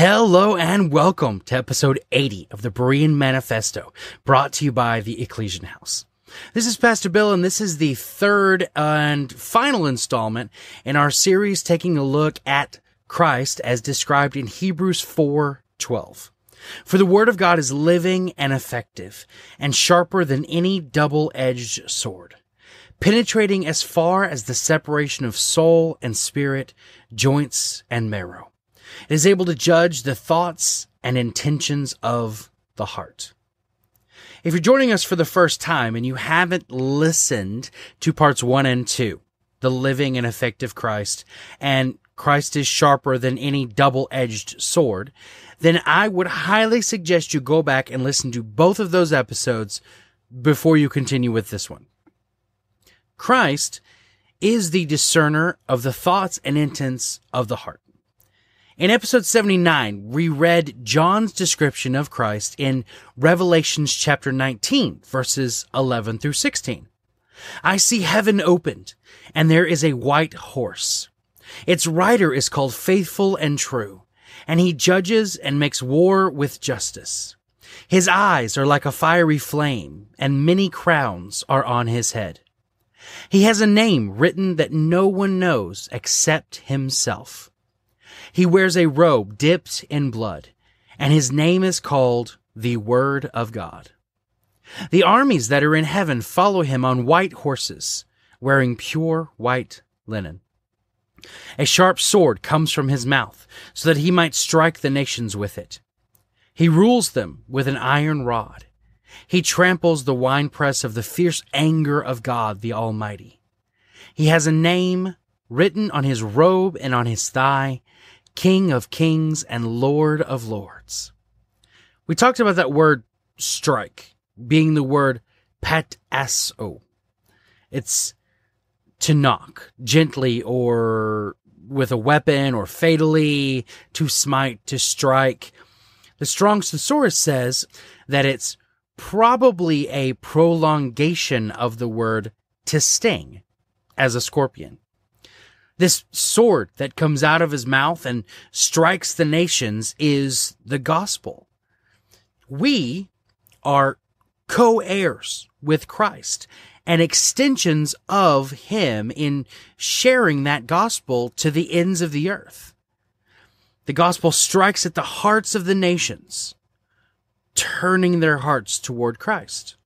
Hello and welcome to episode 80 of the Berean Manifesto, brought to you by the Ekklesian House. This is Pastor Bill, and this is the third and final installment in our series taking a look at Christ as described in Hebrews 4:12. For the word of God is living and effective, and sharper than any double-edged sword, penetrating as far as the separation of soul and spirit, joints and marrow. It is able to judge the thoughts and intentions of the heart. If you're joining us for the first time and you haven't listened to parts 1 and 2, the living and effective Christ, and Christ is sharper than any double-edged sword, then I would highly suggest you go back and listen to both of those episodes before you continue with this one. Christ is the discerner of the thoughts and intents of the heart. In episode 79, we read John's description of Christ in Revelations chapter 19, verses 11 through 16. I see heaven opened, and there is a white horse. Its rider is called Faithful and True, and he judges and makes war with justice. His eyes are like a fiery flame, and many crowns are on his head. He has a name written that no one knows except himself. He wears a robe dipped in blood, and his name is called the Word of God. The armies that are in heaven follow him on white horses, wearing pure white linen. A sharp sword comes from his mouth, so that he might strike the nations with it. He rules them with an iron rod. He tramples the winepress of the fierce anger of God the Almighty. He has a name written on his robe and on his thigh, King of Kings and Lord of Lords. We talked about that word strike being the word patasso. It's to knock gently or with a weapon or fatally, to smite, to strike. The Strong's Thesaurus says that it's probably a prolongation of the word to sting, as a scorpion. This sword that comes out of his mouth and strikes the nations is the gospel. We are co-heirs with Christ and extensions of him in sharing that gospel to the ends of the earth. The gospel strikes at the hearts of the nations, turning their hearts toward Christ.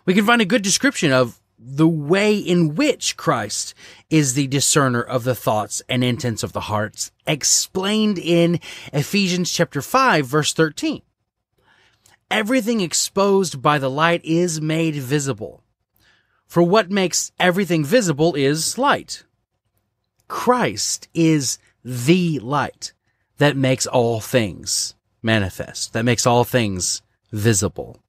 We can find a good description of the way in which Christ is the discerner of the thoughts and intents of the hearts, explained in Ephesians chapter 5, verse 13. Everything exposed by the light is made visible. For what makes everything visible is light. Christ is the light that makes all things manifest, that makes all things visible.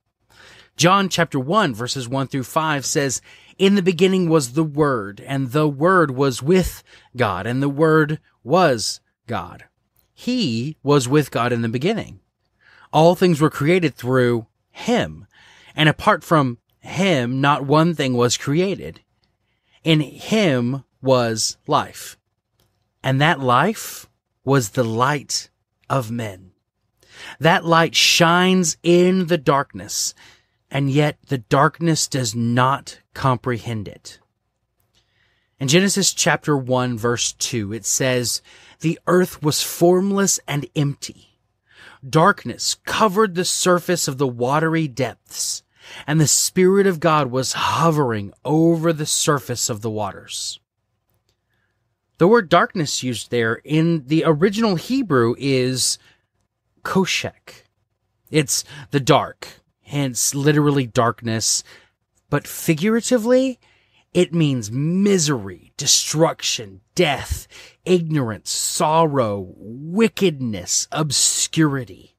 John chapter 1, verses 1 through 5 says, in the beginning was the Word, and the Word was with God, and the Word was God. He was with God in the beginning. All things were created through him, and apart from him, not one thing was created. In him was life, and that life was the light of men. That light shines in the darkness, and yet the darkness does not comprehend it. In Genesis chapter 1, verse 2, it says, the earth was formless and empty. Darkness covered the surface of the watery depths, and the Spirit of God was hovering over the surface of the waters. The word darkness used there in the original Hebrew is koshek. It's the dark, hence literally darkness, but figuratively, it means misery, destruction, death, ignorance, sorrow, wickedness, obscurity.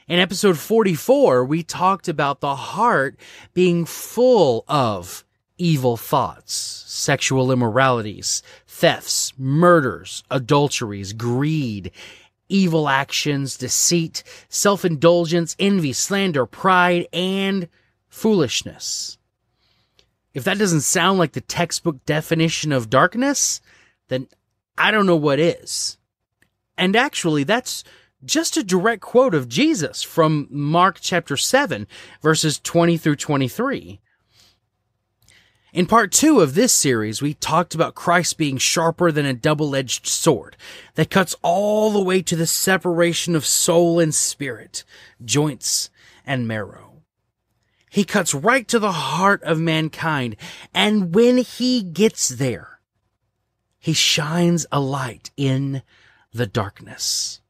In episode 44, we talked about the heart being full of evil thoughts, sexual immoralities, thefts, murders, adulteries, greed, evil actions, deceit, self-indulgence, envy, slander, pride, and foolishness. If that doesn't sound like the textbook definition of darkness, then I don't know what is. And actually, that's just a direct quote of Jesus from Mark chapter 7, verses 20 through 23. In part 2 of this series, we talked about Christ being sharper than a double-edged sword that cuts all the way to the separation of soul and spirit, joints and marrow. He cuts right to the heart of mankind, and when he gets there, he shines a light in the darkness.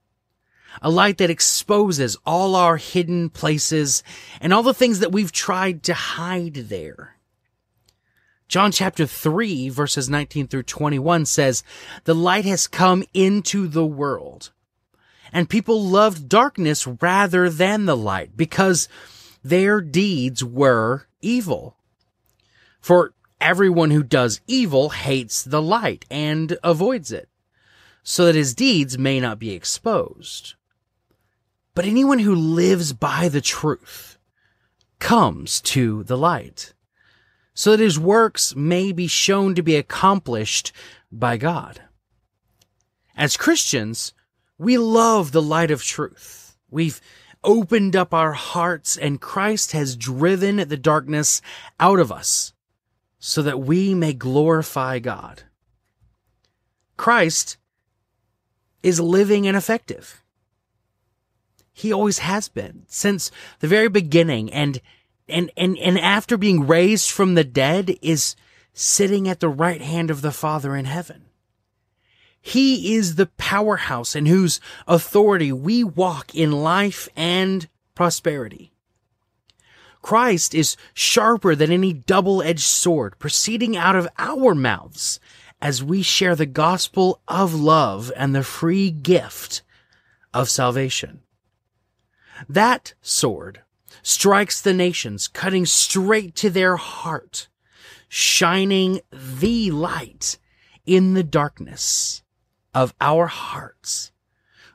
A light that exposes all our hidden places and all the things that we've tried to hide there. John chapter 3, verses 19 through 21 says, "The light has come into the world, and people loved darkness rather than the light, because their deeds were evil. For everyone who does evil hates the light and avoids it, so that his deeds may not be exposed. But anyone who lives by the truth comes to the light, so that his works may be shown to be accomplished by God." As Christians, we love the light of truth. We've opened up our hearts, and Christ has driven the darkness out of us so that we may glorify God. Christ is living and effective. He always has been since the very beginning, and after being raised from the dead is sitting at the right hand of the Father in heaven. He is the powerhouse in whose authority we walk in life and prosperity. Christ is sharper than any double-edged sword proceeding out of our mouths as we share the gospel of love and the free gift of salvation. That sword strikes the nations, cutting straight to their heart, shining the light in the darkness of our hearts,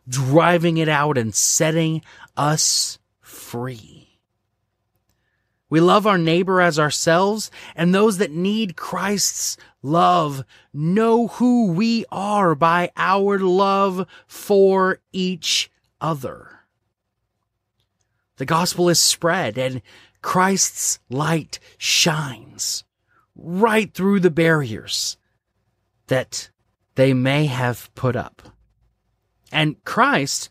driving it out and setting us free. We love our neighbor as ourselves, and those that need Christ's love know who we are by our love for each other. The gospel is spread, and Christ's light shines right through the barriers that they may have put up. And Christ,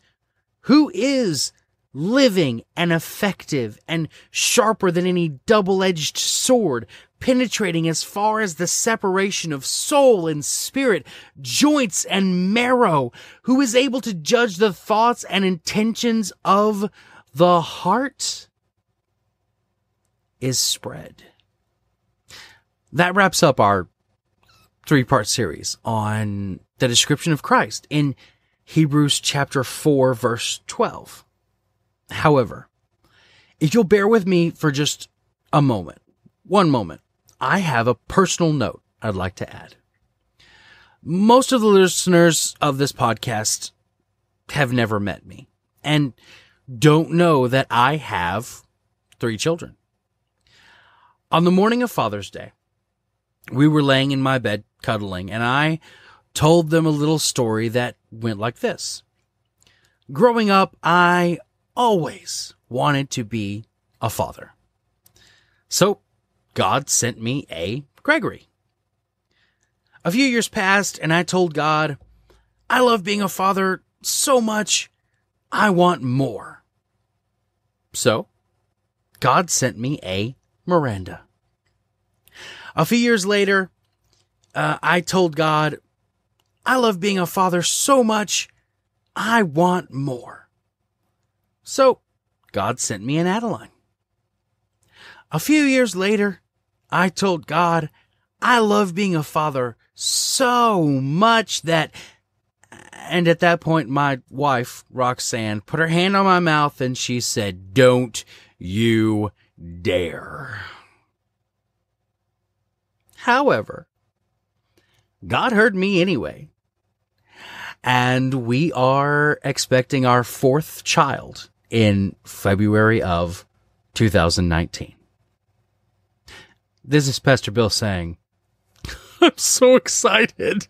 who is living and effective and sharper than any double-edged sword, penetrating as far as the separation of soul and spirit, joints and marrow, who is able to judge the thoughts and intentions of the heart, is spread. That wraps up our 3-part series on the description of Christ in Hebrews chapter 4, verse 12. However, if you'll bear with me for just a moment, one moment, I have a personal note I'd like to add. Most of the listeners of this podcast have never met me and don't know that I have 3 children. On the morning of Father's Day, we were laying in my bed cuddling, and I told them a little story that went like this. Growing up, I always wanted to be a father. So God sent me a Gregory. A few years passed, and I told God, I love being a father so much, I want more. So God sent me a Miranda. A few years later, I told God, I love being a father so much, I want more. So God sent me an Adeline. A few years later, I told God, I love being a father so much that, and at that point, my wife, Roxanne, put her hand on my mouth and she said, "Don't you dare." However, God heard me anyway, and we are expecting our 4th child in February of 2019. This is Pastor Bill saying, I'm so excited.